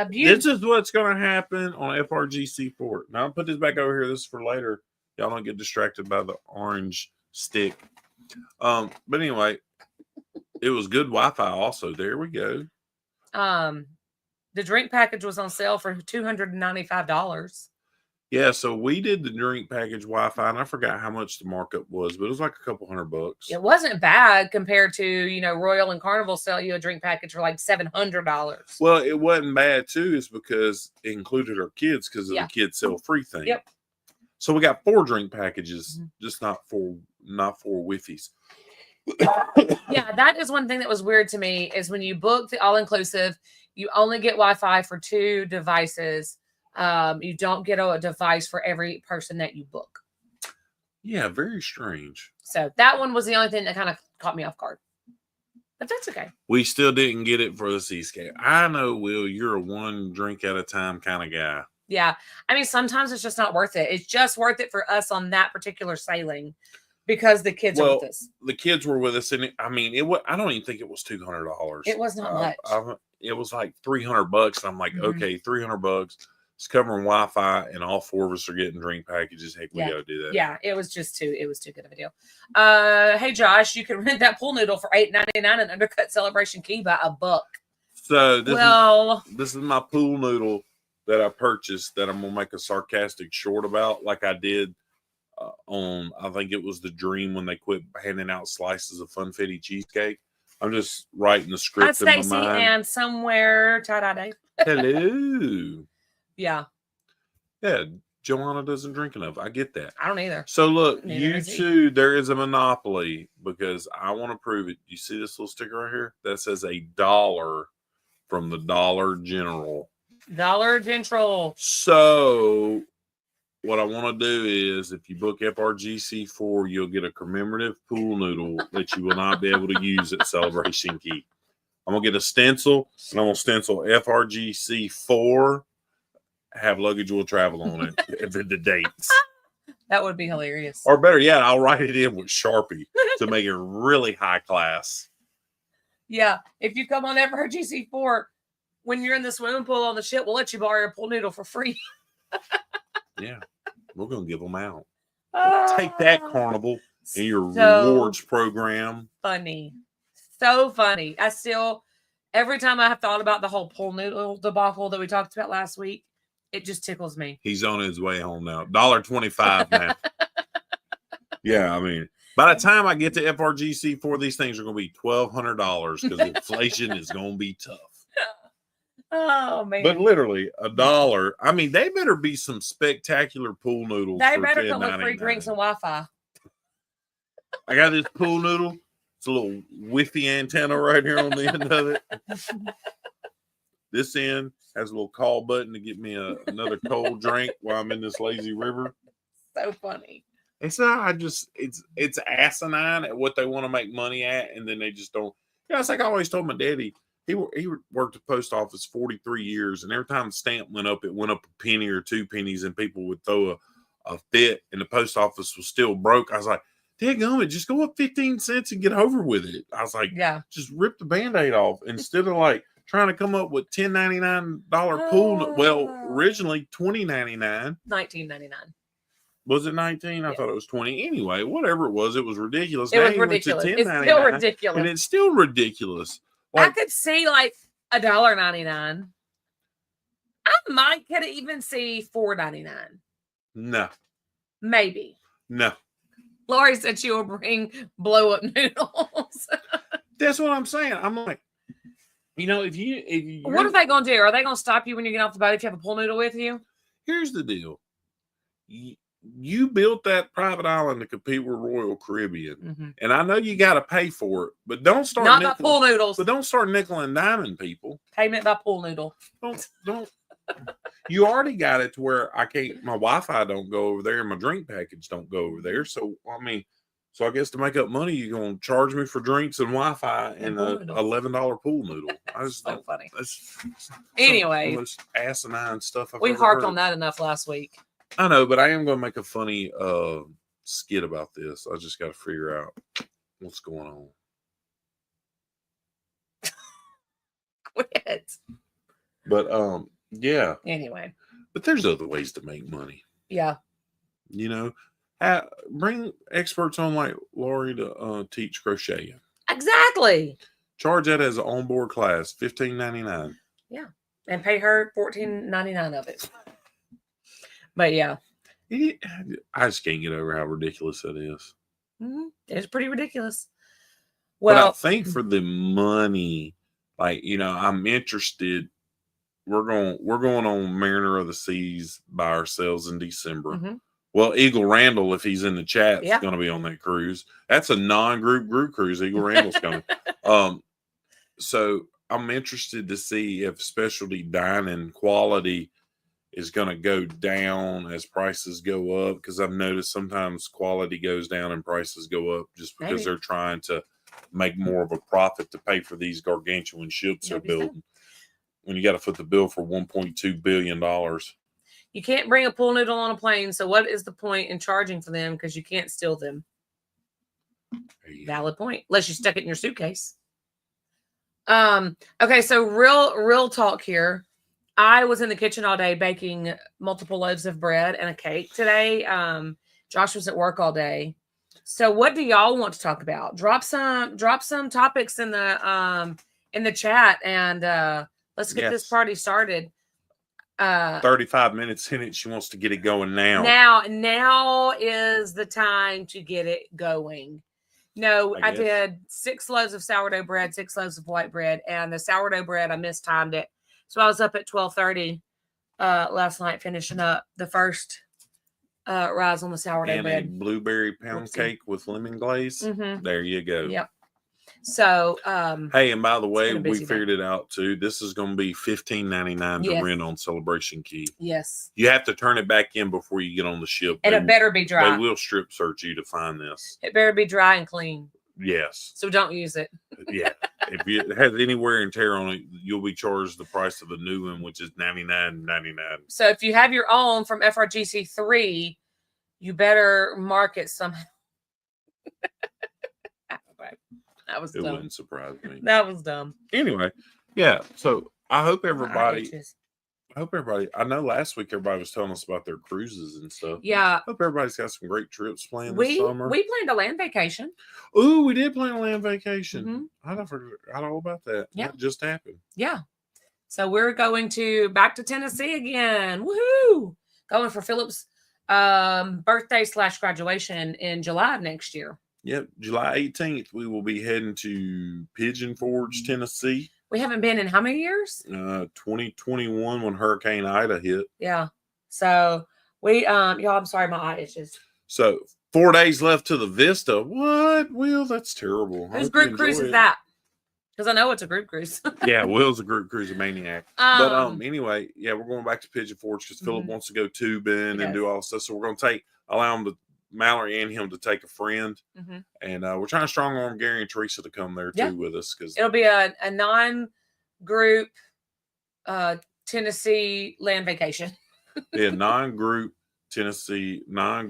Speaker 2: This is what's going to happen on FRGC port. Now I'll put this back over here. This is for later. Y'all don't get distracted by the orange stick. But anyway, it was good Wi-Fi also. There we go.
Speaker 1: The drink package was on sale for $295.
Speaker 2: Yeah, so we did the drink package Wi-Fi, and I forgot how much the markup was, but it was like a couple $100.
Speaker 1: It wasn't bad compared to, Royal and Carnival sell you a drink package for like $700.
Speaker 2: Well, it wasn't bad too. It's because it included our kids because of the kids sell free thing.
Speaker 1: Yep.
Speaker 2: So we got 4 drink packages, just not 4 Wiffies.
Speaker 1: Yeah, that is one thing that was weird to me is when you book the all-inclusive, you only get Wi-Fi for 2 devices. You don't get a device for every person that you book.
Speaker 2: Yeah, very strange.
Speaker 1: So that one was the only thing that kind of caught me off guard. But that's okay.
Speaker 2: We still didn't get it for the Seascape. I know, Will, you're a one drink at a time kind of guy.
Speaker 1: Yeah. I mean, sometimes it's just not worth it. It's just worth it for us on that particular sailing because the kids are with us.
Speaker 2: The kids were with us, and I don't even think it was $200.
Speaker 1: It was not much.
Speaker 2: It was like $300. I'm like, okay, $300. It's covering Wi-Fi, and all 4 of us are getting drink packages. Hey, we got to do that.
Speaker 1: Yeah, it was too good of a deal. Hey, Josh, you can rent that pool noodle for $8.99 and undercut Celebration Key by $1.
Speaker 2: So this is my pool noodle that I purchased that I'm gonna make a sarcastic short about, like I did on, I think it was the Dream when they quit handing out slices of Funfetti cheesecake. I'm just writing the script in my mind.
Speaker 1: And somewhere, ta-da, Dave.
Speaker 2: Hello.
Speaker 1: Yeah.
Speaker 2: Yeah. Joanna doesn't drink enough. I get that.
Speaker 1: I don't either.
Speaker 2: So look,
Speaker 1: Neither
Speaker 2: you
Speaker 1: does he.
Speaker 2: two, there is a monopoly because I want to prove it. You see this little sticker right here that says $1 from the Dollar General.
Speaker 1: Dollar General.
Speaker 2: So what I want to do is, if you book FRGC4, you'll get a commemorative pool noodle that you will not be able to use at Celebration Key. I'm gonna get a stencil, and I'm gonna stencil FRGC4. Have Luggage Will Travel on it, the dates.
Speaker 1: That would be hilarious.
Speaker 2: Or better yet, I'll write it in with Sharpie to make it really high class.
Speaker 1: Yeah, if you come on FRGC4, when you're in the swimming pool on the ship, we'll let you borrow your pool noodle for free.
Speaker 2: Yeah, we're gonna give them out. Take that, Carnival, in your
Speaker 1: so
Speaker 2: rewards program.
Speaker 1: Funny, so funny. Every time I have thought about the whole pool noodle debacle that we talked about last week, it just tickles me.
Speaker 2: He's on his way home now. $1.25 now. Yeah, I mean, by the time I get to FRGC4, these things are going to be $1,200 because inflation is going to be tough.
Speaker 1: Oh, man.
Speaker 2: But literally, $1. I mean, they better be some spectacular pool noodles.
Speaker 1: They better come with free drinks and Wi-Fi.
Speaker 2: I got this pool noodle. It's a little Wi-Fi antenna right here on the end of it. This end has a little call button to get me another cold drink while I'm in this lazy river.
Speaker 1: So funny.
Speaker 2: It's not. It's asinine at what they want to make money at, and then they just don't. Yeah, it's like I always told my daddy. He worked at the post office 43 years, and every time the stamp went up, it went up a penny or 2 pennies, and people would throw a fit, and the post office was still broke. I was like, daggum, just go up 15 cents and get over with it. I was like,
Speaker 1: yeah,
Speaker 2: just rip the Band-Aid off instead of like trying to come up with $10.99 pool. Well, originally $20.99.
Speaker 1: $19.99.
Speaker 2: Was it 19? I thought it was 20. Anyway, whatever it was ridiculous.
Speaker 1: It was ridiculous. It's still ridiculous.
Speaker 2: And it's still ridiculous.
Speaker 1: Like, I could see like $1.99. I could even see $4.99.
Speaker 2: No.
Speaker 1: Maybe.
Speaker 2: No.
Speaker 1: Lori said she will bring blow up noodles.
Speaker 2: That's what I'm saying. I'm like, if you
Speaker 1: what are they gonna do? Are they gonna stop you when you get off the boat if you have a pool noodle with you?
Speaker 2: Here's the deal. You built that private island to compete with Royal Caribbean, and I know you got to pay for it, but don't start
Speaker 1: not by pool noodles.
Speaker 2: But don't start nickel and diming people.
Speaker 1: Payment by pool noodle.
Speaker 2: Don't. You already got it to where I can't. My Wi-Fi don't go over there, and my drink package don't go over there. So I guess to make up money, you're gonna charge me for drinks and Wi-Fi and a $11 pool noodle. I just
Speaker 1: so funny.
Speaker 2: Anyway, the most asinine stuff
Speaker 1: we harped on that enough last week.
Speaker 2: I know, but I am going to make a funny skit about this. I just got to figure out what's going on.
Speaker 1: Quit.
Speaker 2: But yeah.
Speaker 1: Anyway.
Speaker 2: But there's other ways to make money.
Speaker 1: Yeah.
Speaker 2: Bring experts on like Lori to teach crocheting.
Speaker 1: Exactly.
Speaker 2: Charge that as an onboard class, $15.99.
Speaker 1: Yeah, and pay her $14.99 of it. But yeah,
Speaker 2: I just can't get over how ridiculous that is.
Speaker 1: Mm-hmm. It's pretty ridiculous. Well,
Speaker 2: but I think for the money, like I'm interested. We're going on Mariner of the Seas by ourselves in December.
Speaker 1: Mm-hmm.
Speaker 2: Well, Eagle Randall, if he's in the chat, is going to be on that cruise. That's a non-group cruise. Eagle Randall's coming. So I'm interested to see if specialty dining quality is going to go down as prices go up, because I've noticed sometimes quality goes down and prices go up just because they're trying to make more of a profit to pay for these gargantuan ships they're building. When you got to foot the bill for $1.2 billion.
Speaker 1: You can't bring a pool noodle on a plane, so what is the point in charging for them? Because you can't steal them. Valid point. Unless you stuck it in your suitcase. Okay, so real talk here. I was in the kitchen all day baking multiple loaves of bread and a cake today. Josh was at work all day. So what do y'all want to talk about? Drop some topics in the chat, and let's get this party started.
Speaker 2: 35 minutes in it. She wants to get it going now.
Speaker 1: Now is the time to get it going. No, I did 6 loaves of sourdough bread, 6 loaves of white bread, and the sourdough bread, I mistimed it. So I was up at 12:30 last night finishing up the first rides on the sourdough
Speaker 2: and a
Speaker 1: bread.
Speaker 2: blueberry pound cake with lemon glaze.
Speaker 1: Mm-hmm.
Speaker 2: There you go.
Speaker 1: Yep. So,
Speaker 2: hey, and by the way,
Speaker 1: been a
Speaker 2: we
Speaker 1: busy day.
Speaker 2: figured it out too. This is going to be $15.99 to
Speaker 1: Yes.
Speaker 2: rent on Celebration Key.
Speaker 1: Yes.
Speaker 2: You have to turn it back in before you get on the ship.
Speaker 1: And it better be dry.
Speaker 2: They will strip search you to find this.
Speaker 1: It better be dry and clean.
Speaker 2: Yes.
Speaker 1: So don't use it.
Speaker 2: Yeah. If it has any wear and tear on it, you'll be charged the price of the new one, which is $99.99.
Speaker 1: So if you have your own from FRGC 3, you better mark it somehow. That was dumb.
Speaker 2: It wouldn't surprise me.
Speaker 1: That was dumb.
Speaker 2: Anyway, yeah. So I hope everybody. I know last week everybody was telling us about their cruises and stuff.
Speaker 1: Yeah.
Speaker 2: Hope everybody's got some great trips planned this summer.
Speaker 1: We planned a land vacation.
Speaker 2: Oh, we did plan a land vacation.
Speaker 1: Mm-hmm.
Speaker 2: I forgot all about that.
Speaker 1: Yeah.
Speaker 2: That just happened.
Speaker 1: Yeah. So we're going back to Tennessee again. Woohoo! Going for Philip's birthday / graduation in July of next year.
Speaker 2: Yep. July 18th, we will be heading to Pigeon Forge, Tennessee.
Speaker 1: We haven't been in how many years?
Speaker 2: 2021 when Hurricane Ida hit.
Speaker 1: Yeah. So we y'all, I'm sorry, my eye itches.
Speaker 2: So 4 days left to the Vista. What? Will, that's terrible.
Speaker 1: Whose group cruise is that? Because I know it's a group cruise.
Speaker 2: Yeah, Will's a group cruiser maniac. But anyway, yeah, we're going back to Pigeon Forge because Philip wants to go tubing and do all stuff. So we're going to allow him to, Mallory and him to take a friend. And we're trying to strong arm Gary and Teresa to come there too with us. Because
Speaker 1: it'll be a non-group Tennessee land vacation.
Speaker 2: Yeah, non-group Tennessee land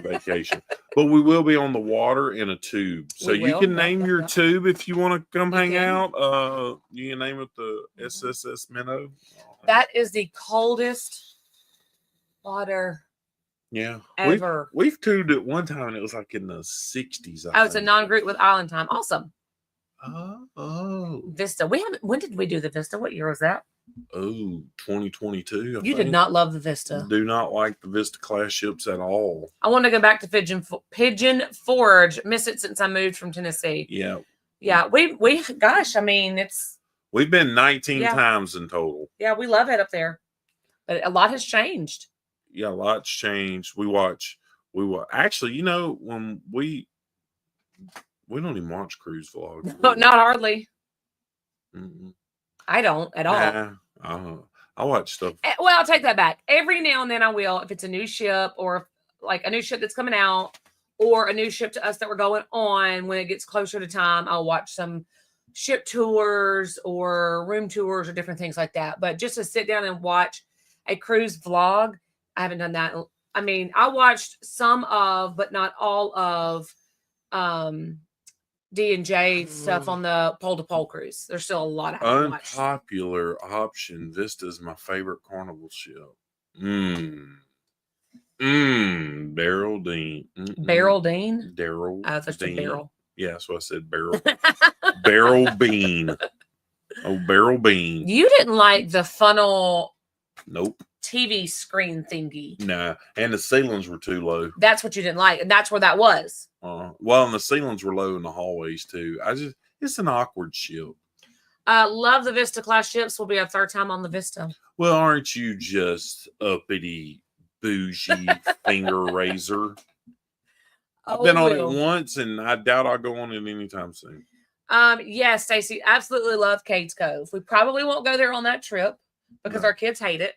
Speaker 2: vacation. But we will be on the water in a tube. So you can name your tube if you want to come hang out. You can name it the SSS Minnow.
Speaker 1: That is the coldest water ever.
Speaker 2: We've tubed it one time and it was like in the 60s.
Speaker 1: It's a non-group with Island Time. Awesome.
Speaker 2: Oh.
Speaker 1: Vista. When did we do the Vista? What year was that?
Speaker 2: 2022.
Speaker 1: You did not love the Vista.
Speaker 2: Do not like the Vista class ships at all.
Speaker 1: I want to go back to Pigeon Forge. Miss it since I moved from Tennessee.
Speaker 2: Yeah.
Speaker 1: Yeah. We gosh, I mean,
Speaker 2: we've been 19 times in total.
Speaker 1: Yeah, we love it up there. But a lot has changed.
Speaker 2: Yeah, a lot's changed. We watch actually, you know, when we don't even watch cruise vlogs.
Speaker 1: No, not hardly.
Speaker 2: Mm-mm.
Speaker 1: I don't at all.
Speaker 2: I watch stuff.
Speaker 1: Well, I'll take that back. Every now and then I will, if it's a new ship or like a new ship that's coming out or a new ship to us that we're going on, when it gets closer to time, I'll watch some ship tours or room tours or different things like that. But just to sit down and watch a cruise vlog, I haven't done that. I mean, I watched some of, but not all of D&J stuff on the pole-to-pole cruise. There's still a lot I haven't watched.
Speaker 2: Unpopular option. Vista is my favorite Carnival ship. Barrel Dean.
Speaker 1: Barrel Dean?
Speaker 2: Daryl.
Speaker 1: Oh, that's a barrel.
Speaker 2: Yeah, that's what I said. Barrel. Barrel Bean. Oh, Barrel Bean.
Speaker 1: You didn't like the funnel.
Speaker 2: Nope.
Speaker 1: TV screen thingy.
Speaker 2: Nah, and the ceilings were too low.
Speaker 1: That's what you didn't like, and that's where that was.
Speaker 2: Well, and the ceilings were low in the hallways too. It's an awkward ship.
Speaker 1: Love the Vista class ships. Will be our third time on the Vista.
Speaker 2: Well, aren't you just uppity, bougie finger raiser? I've been on it once, and I doubt I'll go on it anytime soon.
Speaker 1: Yes, Stacy, absolutely love Cades Cove. We probably won't go there on that trip because our kids hate it.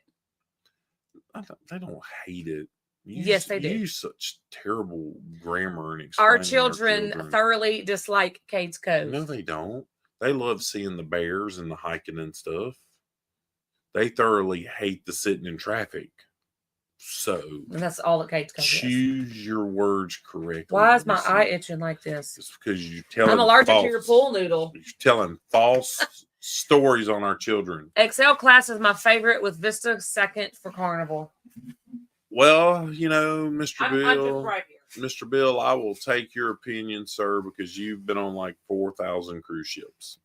Speaker 2: They don't hate it.
Speaker 1: Yes, they do.
Speaker 2: Use such terrible grammar and
Speaker 1: our children thoroughly dislike Cades Cove.
Speaker 2: No, they don't. They love seeing the bears and the hiking and stuff. They thoroughly hate the sitting in traffic. So
Speaker 1: and that's all that Cades Cove
Speaker 2: choose your words correctly.
Speaker 1: Why is my eye itching like this?
Speaker 2: It's because you're telling.
Speaker 1: I'm allergic to your pool noodle.
Speaker 2: You're telling false stories on our children.
Speaker 1: Excel class is my favorite, with Vista second for Carnival.
Speaker 2: Well, you know, Mr. Bill,
Speaker 1: right
Speaker 2: Mr. Bill, I will take your opinion, sir, because you've been on like 4,000 cruise ships.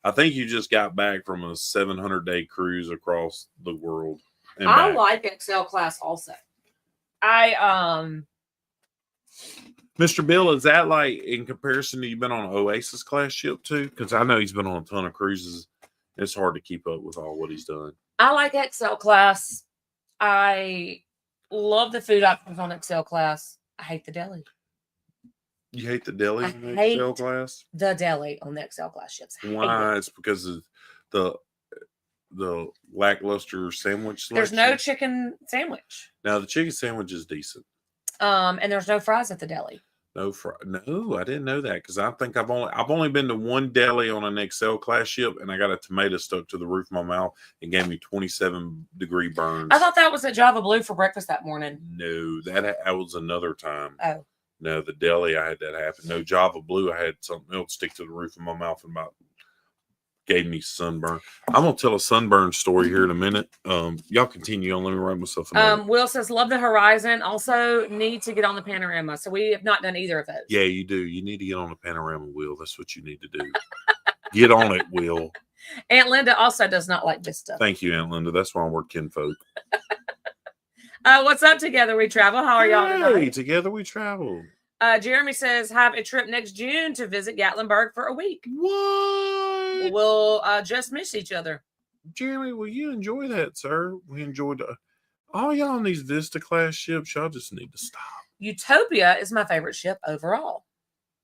Speaker 2: I think you just got back from a 700-day cruise across the world.
Speaker 1: I like Excel class also.
Speaker 2: Mr. Bill, is that like in comparison to you've been on an Oasis class ship too? Because I know he's been on a ton of cruises. It's hard to keep up with all what he's done.
Speaker 1: I like Excel class. I Love the food options on Excel class. I hate the deli.
Speaker 2: You hate the deli
Speaker 1: I
Speaker 2: in the
Speaker 1: hate
Speaker 2: Excel class?
Speaker 1: The deli on the Excel class ships.
Speaker 2: Why? It's because of the lackluster sandwich
Speaker 1: There's
Speaker 2: selection.
Speaker 1: no chicken sandwich.
Speaker 2: Now the chicken sandwich is decent.
Speaker 1: And there's no fries at the deli.
Speaker 2: No, I didn't know that because I think I've only been to one deli on an Excel class ship, and I got a tomato stuck to the roof of my mouth and gave me 27-degree burns.
Speaker 1: I thought that was at Java Blue for breakfast that morning.
Speaker 2: No, that was another time.
Speaker 1: Oh.
Speaker 2: No, the deli, I had that happen. No, Java Blue, I had something else stick to the roof of my mouth and about gave me sunburn. I'm gonna tell a sunburn story here in a minute. Y'all continue on. Let me write myself a note.
Speaker 1: Will says, love the Horizon. Also need to get on the Panorama. So we have not done either of those.
Speaker 2: Yeah, you do. You need to get on the Panorama, Will. That's what you need to do. Get on it, Will.
Speaker 1: Aunt Linda also does not like Vista.
Speaker 2: Thank you, Aunt Linda. That's why we're kinfolk.
Speaker 1: What's up, Together We Travel? How are y'all tonight?
Speaker 2: Hey, Together We Travel.
Speaker 1: Jeremy says, have a trip next June to visit Gatlinburg for a week.
Speaker 2: What?
Speaker 1: We'll just miss each other.
Speaker 2: Jeremy, will you enjoy that, sir? We enjoyed all y'all on these Vista class ships. Y'all just need to stop.
Speaker 1: Utopia is my favorite ship overall.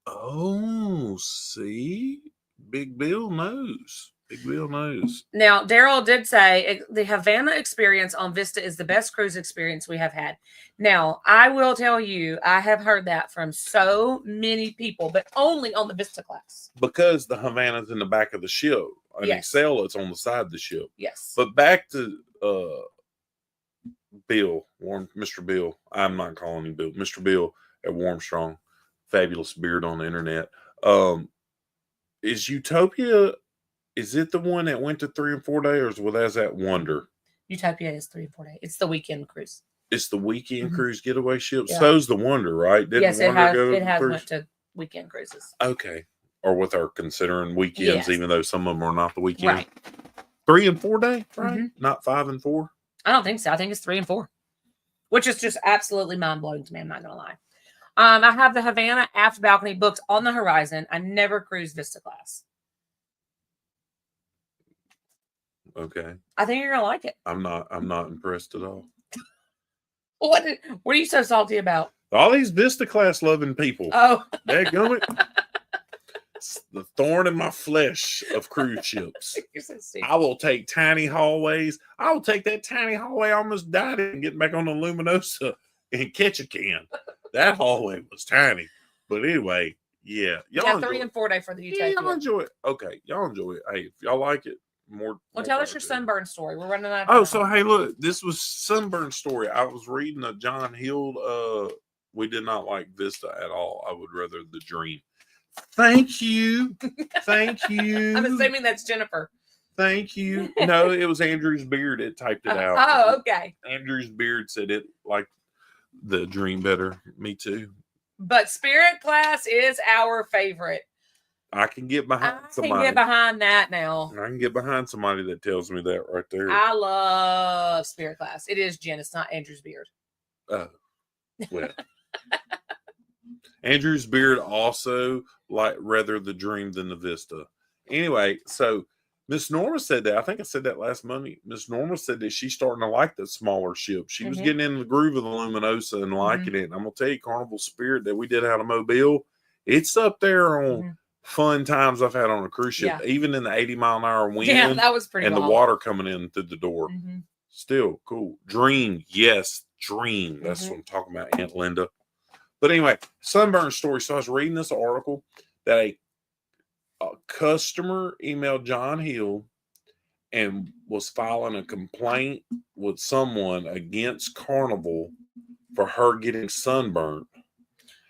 Speaker 2: Oh, see? Big Bill knows. Big Bill knows.
Speaker 1: Now, Daryl did say the Havana experience on Vista is the best cruise experience we have had. Now, I will tell you, I have heard that from so many people, but only on the Vista class.
Speaker 2: Because the Havana's in the back of the ship. An Excel, it's on the side of the ship.
Speaker 1: Yes.
Speaker 2: But back to Bill, Mr. Bill. I'm not calling him Bill. Mr. Bill at Warmstrong. Fabulous beard on the internet. Is Utopia... Is it the one that went to 3 and 4 days, or was that Wonder?
Speaker 1: Utopia is 3 and 4 days. It's the weekend cruise.
Speaker 2: It's the weekend cruise getaway ship.
Speaker 1: Yeah.
Speaker 2: So's the Wonder, right?
Speaker 1: Yes, it has went to weekend cruises.
Speaker 2: Okay. Or with our considering weekends, even though some of them are not the weekend.
Speaker 1: Right.
Speaker 2: 3 and 4 day, right? Not 5 and 4?
Speaker 1: I don't think so. I think it's 3 and 4, which is just absolutely mind-blowing to me. I'm not going to lie. I have the Havana aft balcony booked on the Horizon. I never cruised Vista class.
Speaker 2: Okay.
Speaker 1: I think you're gonna like it.
Speaker 2: I'm not impressed at all.
Speaker 1: What are you so salty about?
Speaker 2: All these Vista class loving people.
Speaker 1: Oh,
Speaker 2: dadgummit. It's the thorn in my flesh of cruise ships.
Speaker 1: You're so stupid.
Speaker 2: I will take tiny hallways. I will take that tiny hallway I almost died in and get back on the Luminosa and catch a can. That hallway was tiny. But anyway, yeah.
Speaker 1: Y'all 3 and 4 day for the Utopia.
Speaker 2: Yeah, y'all enjoy it. Okay, y'all enjoy it. Hey, if y'all like it, more.
Speaker 1: Tell us your sunburn story. We're running out of
Speaker 2: time.
Speaker 1: time.
Speaker 2: So hey, look, this was sunburn story. I was reading a John Hill. We did not like Vista at all. I would rather the Dream. Thank you. Thank you.
Speaker 1: I'm assuming that's Jennifer.
Speaker 2: Thank you. No, it was Andrew's Beard. It typed it out.
Speaker 1: Oh, okay.
Speaker 2: Andrew's Beard said it liked the Dream better. Me too.
Speaker 1: But Spirit class is our favorite.
Speaker 2: I can get behind somebody.
Speaker 1: I can get behind that now.
Speaker 2: I can get behind somebody that tells me that right there.
Speaker 1: I love Spirit class. It is Jen. It's not Andrew's Beard.
Speaker 2: Oh, well. Andrew's Beard also like rather the Dream than the Vista. Anyway, so Miss Norma said that. I think I said that last Monday. Miss Norma said that she's starting to like the smaller ship. She was getting in the groove of the Luminosa and liking it. And I'm gonna tell you, Carnival Spirit that we did out of Mobile, it's up there on fun times I've had on a cruise ship, even in the 80-mile-an-hour wind.
Speaker 1: Yeah, that was pretty.
Speaker 2: And wild. The water coming in through the door. Still cool. Dream, yes, Dream. That's what I'm talking about, Aunt Linda. But anyway, sunburn story. So I was reading this article that a customer emailed John Hill and was filing a complaint with someone against Carnival for her getting sunburned.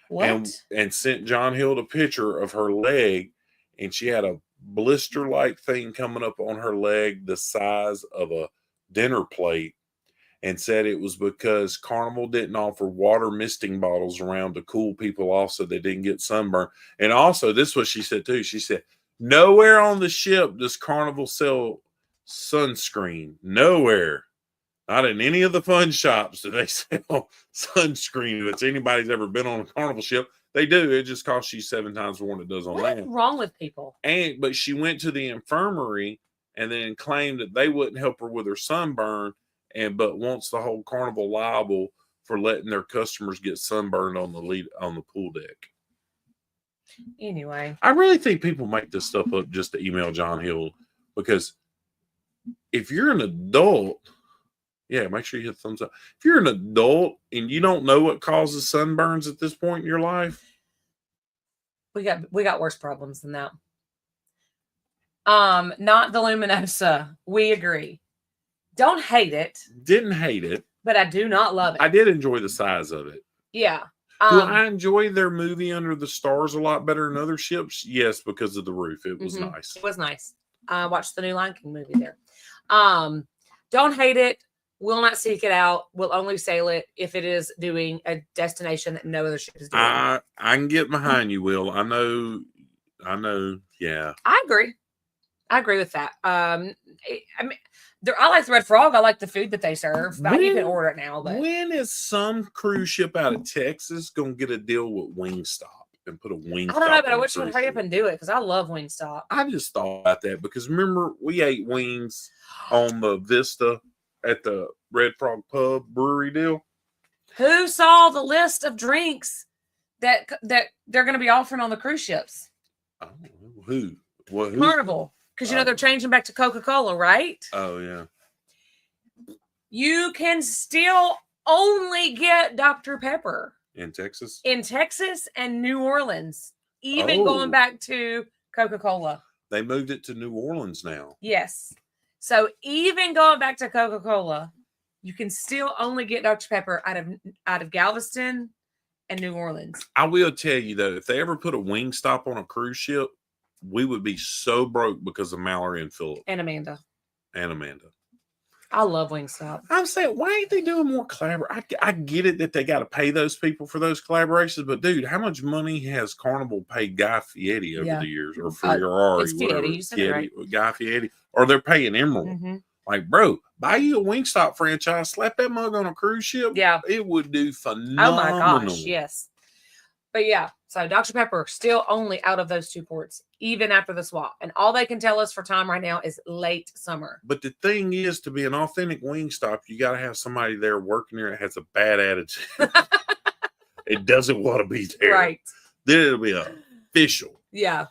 Speaker 1: What?
Speaker 2: And sent John Hill a picture of her leg, and she had a blister-like thing coming up on her leg the size of a dinner plate, and said it was because Carnival didn't offer water misting bottles around to cool people off so they didn't get sunburned. And also, this is what she said too. She said, nowhere on the ship does Carnival sell sunscreen. Nowhere. Not in any of the fun shops do they sell sunscreen. If anybody's ever been on a Carnival ship, they do. It just costs you 7 times more than it does on land.
Speaker 1: What's wrong with people?
Speaker 2: But she went to the infirmary and then claimed that they wouldn't help her with her sunburn, but wants the whole Carnival liable for letting their customers get sunburned on the pool deck.
Speaker 1: Anyway,
Speaker 2: I really think people make this stuff up just to email John Hill, because if you're an adult, yeah, make sure you hit thumbs up. If you're an adult and you don't know what causes sunburns at this point in your life,
Speaker 1: we got worse problems than that. Not the Luminosa. We agree. Don't hate it.
Speaker 2: Didn't hate it,
Speaker 1: but I do not love it.
Speaker 2: I did enjoy the size of it.
Speaker 1: Yeah.
Speaker 2: Do I enjoy their movie Under the Stars a lot better than other ships? Yes, because of the roof. It was nice.
Speaker 1: It was nice. I watched the new Lion King movie there. Don't hate it. Will not seek it out. Will only sail it if it is doing a destination that no other ship is doing.
Speaker 2: I can get behind you, Will. I know. Yeah.
Speaker 1: I agree with that. I mean, I like the Red Frog. I like the food that they serve. You can order it now. But
Speaker 2: when is some cruise ship out of Texas going to get a deal with Wingstop and put a Wingstop?
Speaker 1: I don't know, but I wish you would hurry up and do it because I love Wingstop.
Speaker 2: I just thought about that because remember we ate wings on the Vista at the Red Frog Pub brewery deal.
Speaker 1: Who saw the list of drinks that they're going to be offering on the cruise ships?
Speaker 2: Oh, who? What?
Speaker 1: Carnival. Because they're changing back to Coca-Cola, right?
Speaker 2: Oh, yeah.
Speaker 1: You can still only get Dr. Pepper.
Speaker 2: In Texas?
Speaker 1: In Texas and New Orleans. Even going back to Coca-Cola.
Speaker 2: They moved it to New Orleans now.
Speaker 1: Yes. So even going back to Coca-Cola, you can still only get Dr. Pepper out of Galveston and New Orleans.
Speaker 2: I will tell you, though, if they ever put a Wingstop on a cruise ship, we would be so broke because of Mallory and Philip.
Speaker 1: And Amanda.
Speaker 2: I
Speaker 1: love Wingstop.
Speaker 2: I'm saying, why ain't they doing more collaboration? I get it that they got to pay those people for those collaborations, but dude, how much money has Carnival paid Guy Fieri over the years? Or Ferrari,
Speaker 1: it's Fieri, you said it right.
Speaker 2: Guy Fieri. Or they're paying Emerald. Mm-hmm. Like, bro, buy you a Wingstop franchise, slap that mug on a cruise ship.
Speaker 1: Yeah.
Speaker 2: It would do phenomenal.
Speaker 1: Oh my gosh, yes. But yeah, so Dr. Pepper still only out of those two ports, even after the swap. And all they can tell us for time right now is late summer.
Speaker 2: But the thing is, to be an authentic Wingstop, you got to have somebody there working there that has a bad attitude. It doesn't want to be there.
Speaker 1: Right.
Speaker 2: Then it'll be official.
Speaker 1: Yeah.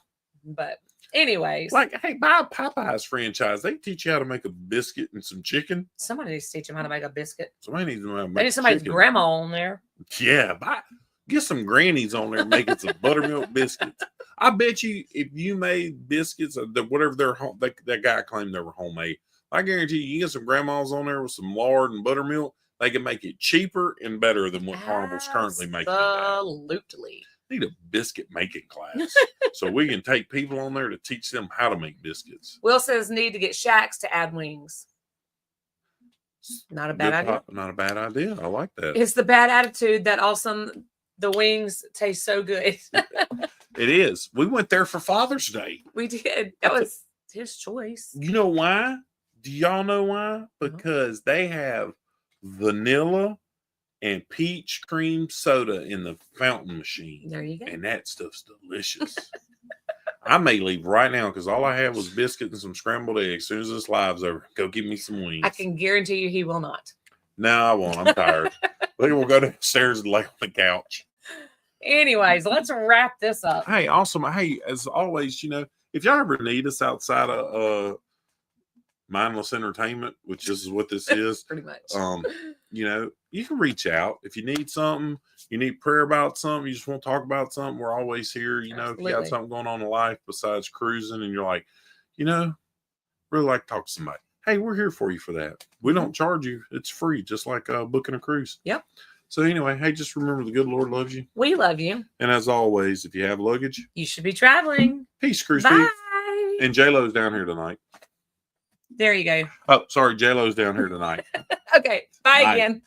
Speaker 1: But anyways.
Speaker 2: Like, hey, buy a Popeyes franchise. They teach you how to make a biscuit and some chicken.
Speaker 1: Somebody needs to teach them how to make a biscuit.
Speaker 2: Somebody needs to know how to make
Speaker 1: They need somebody's
Speaker 2: chicken.
Speaker 1: grandma on there.
Speaker 2: Yeah, get some grannies on there making some buttermilk biscuits. I bet you if you made biscuits, whatever they're home, that guy claimed they were homemade. I guarantee you get some grandmas on there with some lard and buttermilk. They can make it cheaper and better than what Carnival's currently making.
Speaker 1: Absolutely.
Speaker 2: Need a biscuit making class so we can take people on there to teach them how to make biscuits.
Speaker 1: Will says need to get Shacks to add wings. Not a bad idea.
Speaker 2: Not a bad idea. I like that.
Speaker 1: It's the bad attitude that also the wings taste so good.
Speaker 2: It is. We went there for Father's Day.
Speaker 1: We did. That was his choice.
Speaker 2: You know why? Do y'all know why? Because they have vanilla and peach cream soda in the fountain machine.
Speaker 1: There you go.
Speaker 2: And that stuff's delicious. I may leave right now because all I had was biscuit and some scrambled eggs. As soon as this live's over, go give me some wings.
Speaker 1: I can guarantee you he will not.
Speaker 2: No, I won't. I'm tired. We'll go downstairs and lay on the couch.
Speaker 1: Anyways, let's wrap this up.
Speaker 2: Hey, awesome. Hey, as always, if y'all ever need us outside of Mindless Entertainment, which this is what this is,
Speaker 1: pretty much.
Speaker 2: You can reach out if you need something, you need prayer about something, you just want to talk about something. We're always here. If you got something going on in life besides cruising, and you're like, really like to talk to somebody. Hey, we're here for you for that. We don't charge you. It's free, just like booking a cruise.
Speaker 1: Yep.
Speaker 2: So anyway, hey, just remember the good Lord loves you.
Speaker 1: We love you.
Speaker 2: And as always, if you have luggage,
Speaker 1: you should be traveling.
Speaker 2: Peace, Cruise
Speaker 1: Bye.
Speaker 2: Thief. And J-Lo's down here tonight.
Speaker 1: There you go.
Speaker 2: Oh, sorry, J-Lo's down here tonight.
Speaker 1: Okay. Bye again.